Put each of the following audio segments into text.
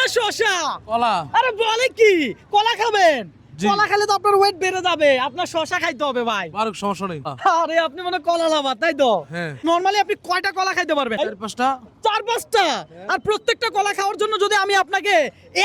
না শসা? কলা। আরে বলে কি কলা খাবেন? কলা খেলে তো আপনার ওয়েট বেড়ে যাবে, আপনার শসা খাইতে হবে ভাই। বারুক সমস্যা নেই। আরে আপনি মনে হয় কলা লাভার তাই তো? হ্যাঁ। নরমালি আপনি কয়টা কলা খাইতে পারবেন? 4-5টা। 4-5টা। আর প্রত্যেকটা কলা খাওয়ার জন্য যদি আমি আপনাকে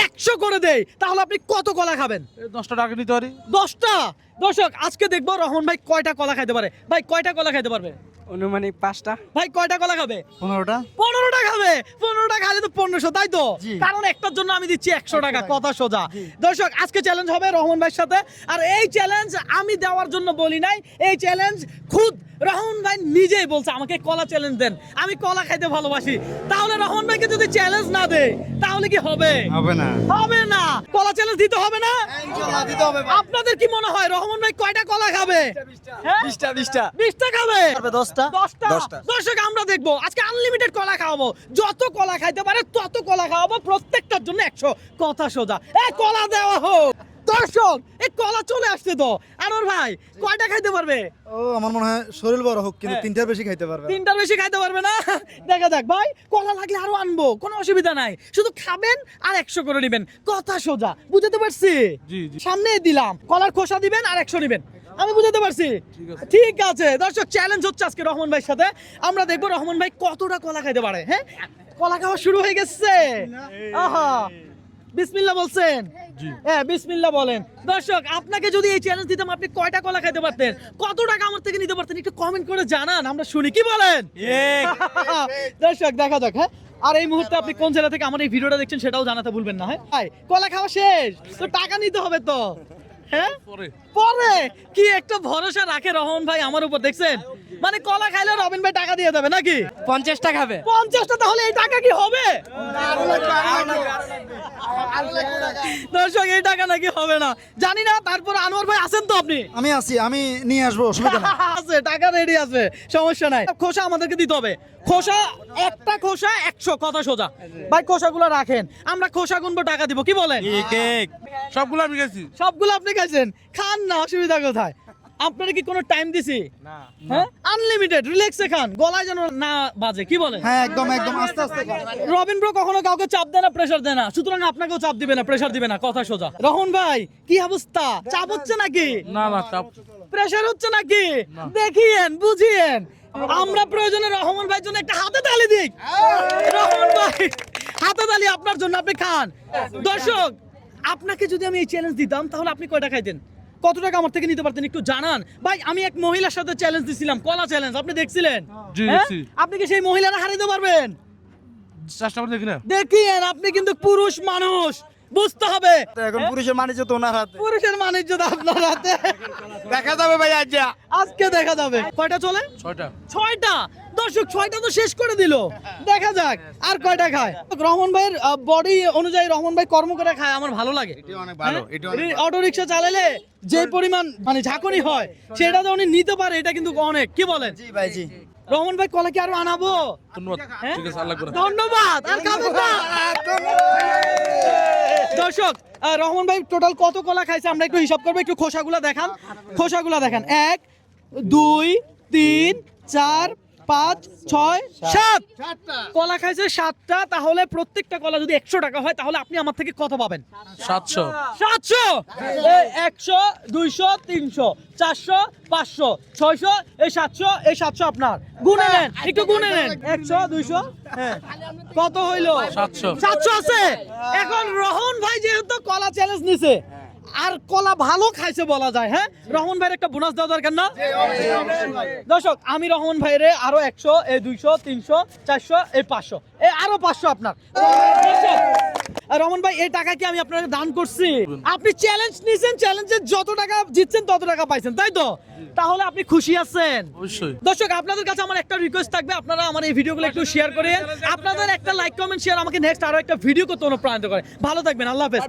100 করে দেই তাহলে আপনি কত কলা খাবেন? 10টা টাকা নিতে পারি। 10টা। দর্শক আজকে দেখবো রহমান ভাই কয়টা কলা খাইতে পারে। ভাই কয়টা কলা খাইতে পারবে? অনুমানিক 5টা। ভাই কয়টা কলা খাবে? 15টা। 15টা খাবে। 15টা খাইলে তো 1500 তাই তো? জি। কারণ একটার জন্য আমি দিচ্ছি 100 টাকা, কথা সোজা। দর্শক আজকে চ্যালেঞ্জ হবে রহমান ভাইয়ের সাথে। আর এই চ্যালেঞ্জ আমি দেওয়ার জন্য বলি নাই, এই চ্যালেঞ্জ খুদ রহমান ভাই নিজেই বলছে আমাকে কলা চ্যালেঞ্জ দেন, আমি কলা খাইতে ভালোবাসি। তাহলে রহমান ভাইকে যদি চ্যালেঞ্জ না দেয় তাহলে কি হবে? হবে না। হবে না। কলা চ্যালেঞ্জ দিতে হবে না? ইনশাআল্লাহ দিতে হবে। আপনাদের কি মনে হয় রহমান ভাই কয়টা কলা খাবে? 20টা 20টা। 20টা খাবে? 10টা। 10টা। 10টা। দর্শক আমরা দেখবো আজকে আনলিমিটেড কলা খাওয়াবো, যত কলা খাইতে পারে তত কলা খাওয়াবো, প্রত্যেকটার জন্য 100, কথা সোজা। এই কলা দেওয়া হোক। দর্শক এই কলা চলে আসছে তো। আনোয়ার ভাই কয়টা খাইতে পারবে? ও আমার মনে হয় শরীর বড় হোক কিন্তু হ্যাঁ। 3টার বেশি খাইতে পারবে। 3টার বেশি খাইতে পারবে না? দেখা যাক ভাই, কলা লাগলে আরো আনবো, কোনো অসুবিধা নাই, শুধু খাবেন আর 100 করে নেবেন, কথা সোজা। বুঝতে পারছি? জি, জি। সামনে দিলাম, কলার খোসা দিবেন আর 100 নেবেন, আমি বুঝতে পারছি? ঠিক আছে। ঠিক আছে দর্শক, চ্যালেঞ্জ হচ্ছে আজকে রহমান ভাইয়ের সাথে। আমরা দেখবো রহমান ভাই কতটা কলা খাইতে পারে। হ্যাঁ, কলা খাওয়া শুরু হয়ে গেছে। আহা, বিসমিল্লাহ বলছেন? জি। হ্যাঁ বিসমিল্লাহ বলেন। দর্শক আপনাকে যদি এই চ্যালেঞ্জ দিতাম আপনি কয়টা কলা খাইতে পারতেন, কত টাকা আমার থেকে নিতে পারতেন, একটু কমেন্ট করে জানান, আমরা শুনি, কি বলেন? দর্শক দেখা যাক। হ্যাঁ, আর এই মুহূর্তে আপনি কোন জেলা থেকে আমার এই ভিডিওটা দেখছেন সেটাও জানাতে ভুলবেন না। হ্যাঁ ভাই, কলা খাওয়া শেষ তো টাকা নিতে হবে তো। হ্যাঁ পরে। পরে কি একটা ভরসা রাখে রহমান ভাই আমার উপর, দেখছেন? মানে কলা খাইলে রবিন ভাই টাকা দিয়ে দেবে নাকি? 50টা খাবে। 50টা, তাহলে এই টাকা কি হবে? দর্শক এই টাকা নাকি হবে না জানি না। তারপর আনোয়ার ভাই আছেন তো আপনি? আমি আছি, আমি নিয়ে আসবো, অসুবিধা নেই। আছে, টাকা রেডি আছে, সমস্যা নাই। খোসা আমাদেরকে দিতে হবে, খোসা একটা খোসা 100, কথা সোজা। ভাই খোসাগুলো রাখেন, আমরা খোসা গুনবো, টাকা দিব, কি বলেন? সবগুলো আমি গেছি। সবগুলো আপনি খাইছেন, খান না, অসুবিধা কোথায়? আপনারা কি কোনো টাইম দিছি? হ্যাঁ, আনলিমিটেড রিল্যাক্সে খান, গলায় যেন না বাজে, কি বলেন? হ্যাঁ একদম একদম আস্তে আস্তে খাও। রবিন ব্রো কখনো কাউকে চাপ দেয় না, প্রেসার দেয় না, সুতরাং আপনাকেও চাপ দিবে না, প্রেসার দিবে না, কথা সোজা। রহন ভাই কি অবস্থা, চাপ হচ্ছে নাকি? না না, চাপ। প্রেসার হচ্ছে নাকি? দেখিয়েন, বুঝিয়েন। আমরা প্রয়োজনে রহমান ভাইয়ের জন্য একটা হাতে তালি দিই। রহমান ভাই হাতে তালি আপনার জন্য, আপনি খান। দর্শক আপনাকে যদি আমি এই চ্যালেঞ্জ দিতাম তাহলে আপনি কয়টা খাইতেন, কত টাকা আমার থেকে নিতে পারতেন একটু জানান। ভাই আমি এক মহিলার সাথে চ্যালেঞ্জ দিছিলাম, কলা চ্যালেঞ্জ, আপনি দেখছিলেন? জি, হ্যাঁ? দেখছি। আপনি কি সেই মহিলারা হারাইতে পারবেন? চেষ্টা করে দেখি না। দেখিয়েন, আপনি কিন্তু পুরুষ মানুষ, বুঝতে হবে। এখন পুরুষের বাণিজ্য তো ওনার হাতে। পুরুষের বাণিজ্য তো আপনার হাতে। দেখা যাবে ভাই আজ। আজকে দেখা যাবে। কয়টা চলে? 6টা। 6টা। দর্শক 6টা তো শেষ করে দিল, দেখা যাক আর কয়টা খায়। রহমান ভাইয়ের বডি অনুযায়ী রহমান ভাই কর্ম করে খায়, আমার ভালো লাগে। অটো রিক্সা চালালে যে পরিমাণ মানে ঝাঁকুনি হয় সেটা তো উনি নিতে পারে, এটা কিন্তু অনেক, কি বলেন? জি ভাই জি। রহমান ভাই কলা কি আরো আনাবো? ধন্যবাদ। হ্যাঁ? ঠিক আছে, আর লাগবে না। ধন্যবাদ, আর খাবেন না? দর্শক রহমান ভাই টোটাল কত কলা খাইছে আমরা একটু হিসাব করবো, একটু খোসাগুলা দেখান, খোসাগুলা দেখান। 1 2 3 4 5 6 7 কলা খাইছে 7টা। তাহলে প্রত্যেকটা কলা যদি 100 টাকা হয় তাহলে আপনি আমার থেকে কত পাবেন? 700। 700, 100, 200, 300, 400, 500, 600, এই 700, এই 700 আপনার। গুনে নেন, একটু গুনে নেন। 100, 200, হ্যাঁ কত হইলো? 700। 700 আছে। এখন রহন ভাই যেহেতু কলা চ্যালেঞ্জ নিছে আর কলা ভালো খাইছে বলা যায়, হ্যাঁ রহমান ভাইয়ের একটা বোনাস দেওয়া দরকার না? দর্শক আমি রহমান ভাইরে আরো 100, এই 200, 300, 400, এই 500, এই আরো 500 আপনার। দর্শক, আর রহমান ভাই এই টাকা কি আমি আপনাকে দান করছি? আপনি চ্যালেঞ্জ নিছেন, চ্যালেঞ্জে যত টাকা জিতছেন তত টাকা পাইছেন, তাই তো? তাহলে আপনি খুশি আছেন? অবশ্যই। দর্শক আপনাদের কাছে আমার একটা রিকোয়েস্ট থাকবে, আপনারা আমার এই ভিডিওগুলো একটু শেয়ার করেন। আপনাদের একটা লাইক কমেন্ট শেয়ার আমাকে নেক্সট আরো একটা ভিডিও করতে অনুপ্রাণিত করে। ভালো থাকবেন, আল্লাহ হাফেজ।